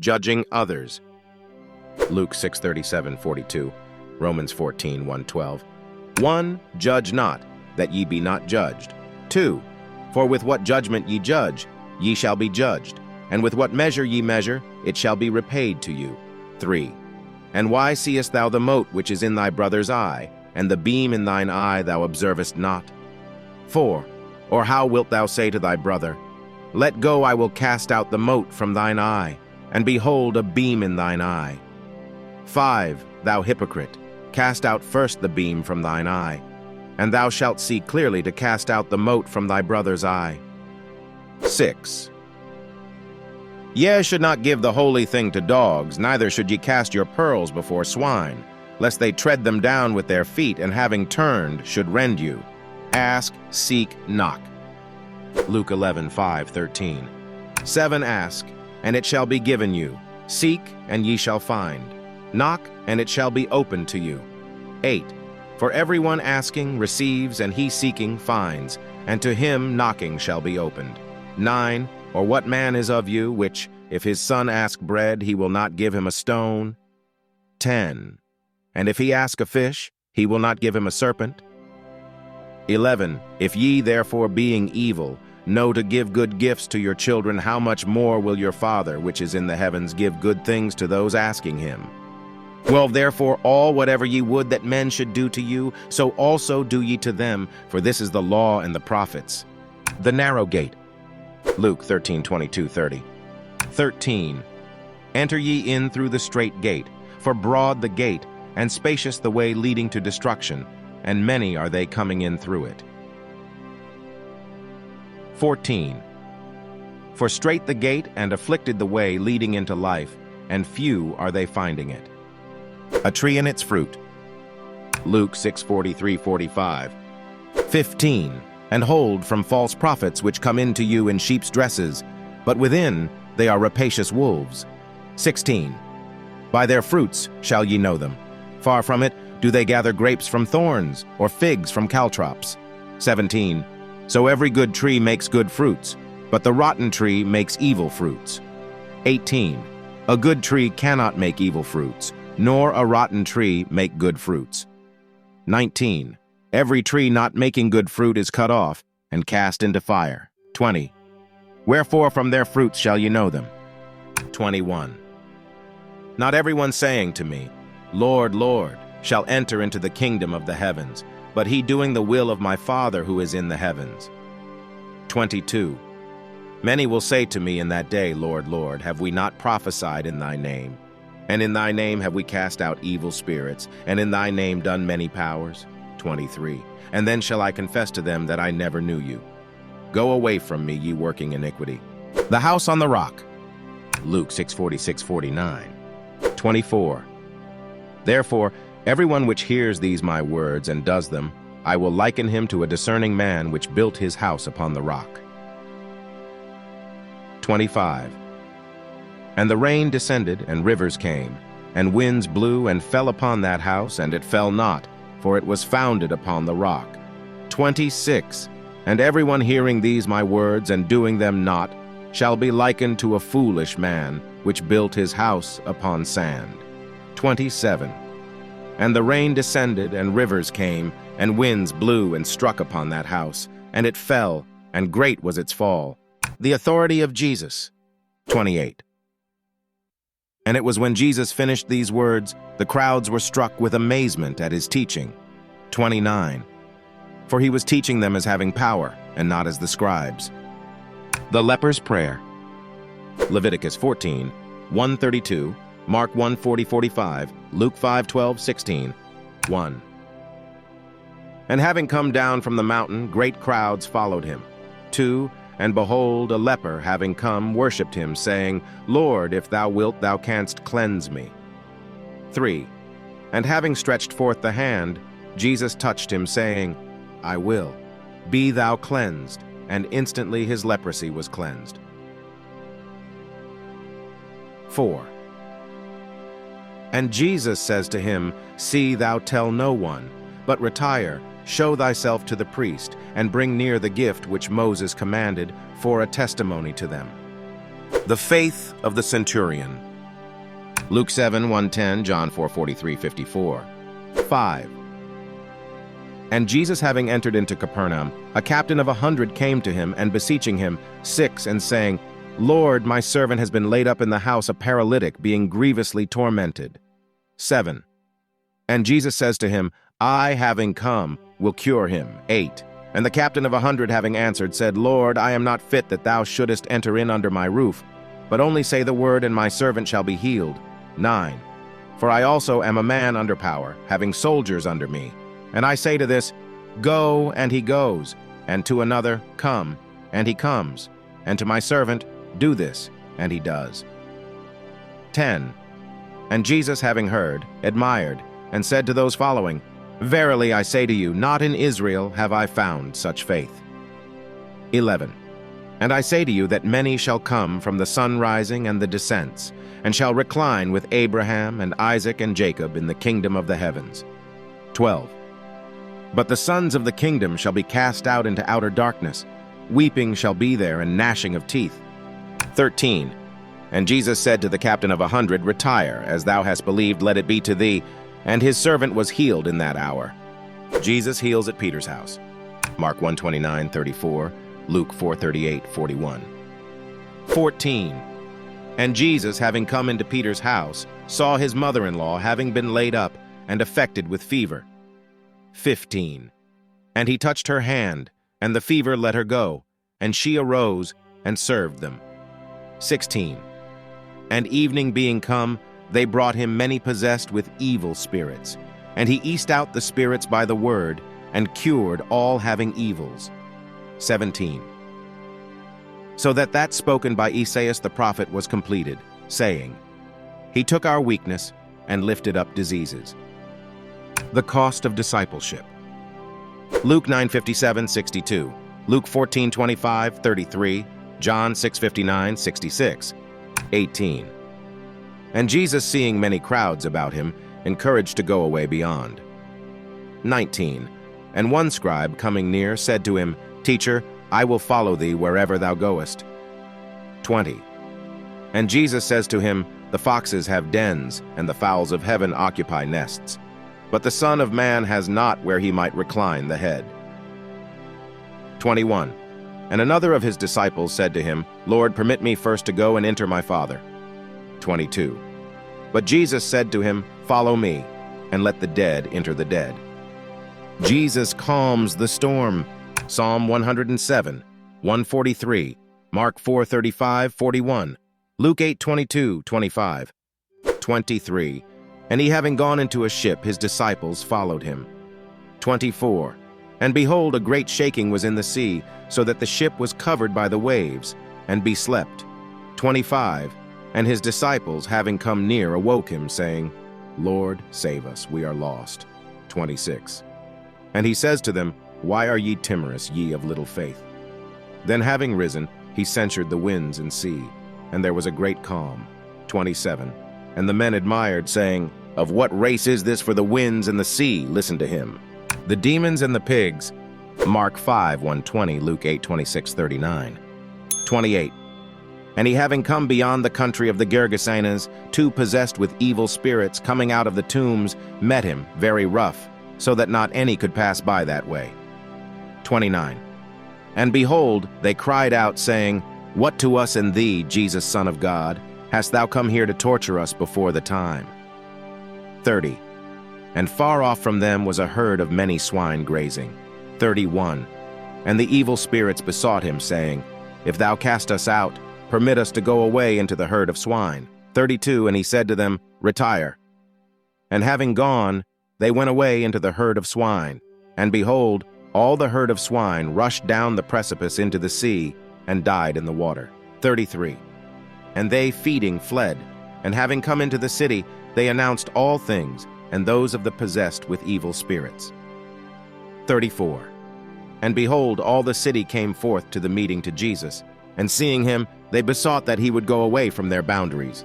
judging others. Luke 6:37-42, Romans 14:1-12. 1. Judge not, that ye be not judged. 2. For with what judgment ye judge, ye shall be judged, and with what measure ye measure, it shall be repaid to you. 3. And why seest thou the mote which is in thy brother's eye, and the beam in thine eye thou observest not? 4. Or how wilt thou say to thy brother, Let go, I will cast out the mote from thine eye, and behold a beam in thine eye? 5. Thou hypocrite, cast out first the beam from thine eye, and thou shalt see clearly to cast out the mote from thy brother's eye. 6. Ye should not give the holy thing to dogs, neither should ye cast your pearls before swine, lest they tread them down with their feet, and having turned, should rend you. Ask, seek, knock. Luke 11:5-13. 7. Ask, and it shall be given you. Seek, and ye shall find. Knock, and it shall be opened to you. 8. For everyone asking receives, and he seeking finds, and to him knocking shall be opened. 9. Or what man is of you, which, if his son ask bread, he will not give him a stone? 10. And if he ask a fish, he will not give him a serpent? 11. If ye therefore, being evil, know to give good gifts to your children, how much more will your Father, which is in the heavens, give good things to those asking him? Well, therefore, all whatever ye would that men should do to you, so also do ye to them, for this is the law and the prophets. The narrow gate. Luke 13:22-30. 13. Enter ye in through the strait gate, for broad the gate, and spacious the way leading to destruction, and many are they coming in through it. 14. For strait the gate, and afflicted the way leading into life, and few are they finding it. A tree and its fruit. Luke 6:43-45. 15. And hold from false prophets which come into you in sheep's dresses, but within they are rapacious wolves. 16. By their fruits shall ye know them. Far from it, do they gather grapes from thorns, or figs from caltrops? 17. So every good tree makes good fruits, but the rotten tree makes evil fruits. 18. A good tree cannot make evil fruits, nor a rotten tree make good fruits. 19. Every tree not making good fruit is cut off, and cast into fire. 20. Wherefore from their fruits shall ye know them. 21. Not everyone saying to me, Lord, Lord, shall enter into the kingdom of the heavens, but he doing the will of my Father who is in the heavens. 22. Many will say to me in that day, Lord, Lord, have we not prophesied in thy name? And in thy name have we cast out evil spirits, and in thy name done many powers? 23. And then shall I confess to them that I never knew you. Go away from me, ye working iniquity. The house on the rock. Luke 6:46-49. 24. Therefore, everyone which hears these my words and does them, I will liken him to a discerning man which built his house upon the rock. 25. And the rain descended, and rivers came, and winds blew and fell upon that house, and it fell not, for it was founded upon the rock. 26. And everyone hearing these my words and doing them not shall be likened to a foolish man which built his house upon sand. 27. And the rain descended, and rivers came, and winds blew and struck upon that house, and it fell, and great was its fall. The authority of Jesus. 28. And it was when Jesus finished these words, the crowds were struck with amazement at his teaching. 29. For he was teaching them as having power, and not as the scribes. The leper's prayer. Leviticus 14:1-32, Mark 1:40-45, Luke 5:12-16. 1. And having come down from the mountain, great crowds followed him. 2. And behold, a leper, having come, worshipped him, saying, Lord, if thou wilt, thou canst cleanse me. 3. And having stretched forth the hand, Jesus touched him, saying, I will. Be thou cleansed. And instantly his leprosy was cleansed. 4. And Jesus says to him, See thou tell no one, but retire, show thyself to the priest, and bring near the gift which Moses commanded, for a testimony to them. The faith of the centurion. Luke 7, 110, John 4, 43, 54. 5. And Jesus, having entered into Capernaum, a captain of 100 came to him, and beseeching him, 6, and saying, Lord, my servant has been laid up in the house a paralytic, being grievously tormented. 7. And Jesus says to him, I, having come, will cure him. 8. And the captain of 100, having answered, said, Lord, I am not fit that thou shouldest enter in under my roof, but only say the word, and my servant shall be healed. 9. For I also am a man under power, having soldiers under me. And I say to this, Go, and he goes, and to another, Come, and he comes, and to my servant, Do this, and he does. 10. And Jesus, having heard, admired, and said to those following, Verily I say to you, not in Israel have I found such faith. 11. And I say to you that many shall come from the sun rising and the descents, and shall recline with Abraham and Isaac and Jacob in the kingdom of the heavens. 12. But the sons of the kingdom shall be cast out into outer darkness. Weeping shall be there, and gnashing of teeth. 13. And Jesus said to the captain of 100, Retire, as thou hast believed, let it be to thee. And his servant was healed in that hour. Jesus heals at Peter's house. Mark 1:29, 34, Luke 4:38, 41. 14. And Jesus, having come into Peter's house, saw his mother-in-law having been laid up and affected with fever. 15. And he touched her hand, and the fever let her go, and she arose and served them. 16. And evening being come, they brought him many possessed with evil spirits, and he eased out the spirits by the word, and cured all having evils. 17. So that spoken by Esaias the prophet was completed, saying, He took our weakness and lifted up diseases. The cost of discipleship. Luke 9:57, 62, Luke 14:25, 33, John 6:59, 66, 18. And Jesus, seeing many crowds about him, encouraged to go away beyond. 19. And one scribe coming near said to him, Teacher, I will follow thee wherever thou goest. 20. And Jesus says to him, The foxes have dens, and the fowls of heaven occupy nests, but the Son of Man has not where he might recline the head. 21. And another of his disciples said to him, Lord, permit me first to go and enter my Father. 22. But Jesus said to him, Follow me, and let the dead enter the dead. Jesus calms the storm. Psalm 107, 143, Mark 4:35, 41, Luke 8:22, 25. 23. And he having gone into a ship, his disciples followed him. 24. And behold, a great shaking was in the sea, so that the ship was covered by the waves, and beslept. 25. And his disciples, having come near, awoke him, saying, Lord, save us, we are lost. 26. And he says to them, Why are ye timorous, ye of little faith? Then having risen, he censured the winds and sea, and there was a great calm. 27. And the men admired, saying, Of what race is this, for the winds and the sea listen to him? The demons and the pigs. Mark 5, 120, Luke 8, 26, 39. 28. And he having come beyond the country of the Gergesenes, 2 possessed with evil spirits, coming out of the tombs, met him, very rough, so that not any could pass by that way. 29. And behold, they cried out, saying, What to us and thee, Jesus, Son of God? Hast thou come here to torture us before the time? 30. And far off from them was a herd of many swine grazing. 31. And the evil spirits besought him, saying, If thou cast us out, permit us to go away into the herd of swine. 32. And he said to them, Retire. And having gone, they went away into the herd of swine. And behold, all the herd of swine rushed down the precipice into the sea, and died in the water. 33. And they, feeding, fled. And having come into the city, they announced all things, and those of the possessed with evil spirits. 34. And behold, all the city came forth to the meeting to Jesus, and seeing him, they besought that he would go away from their boundaries.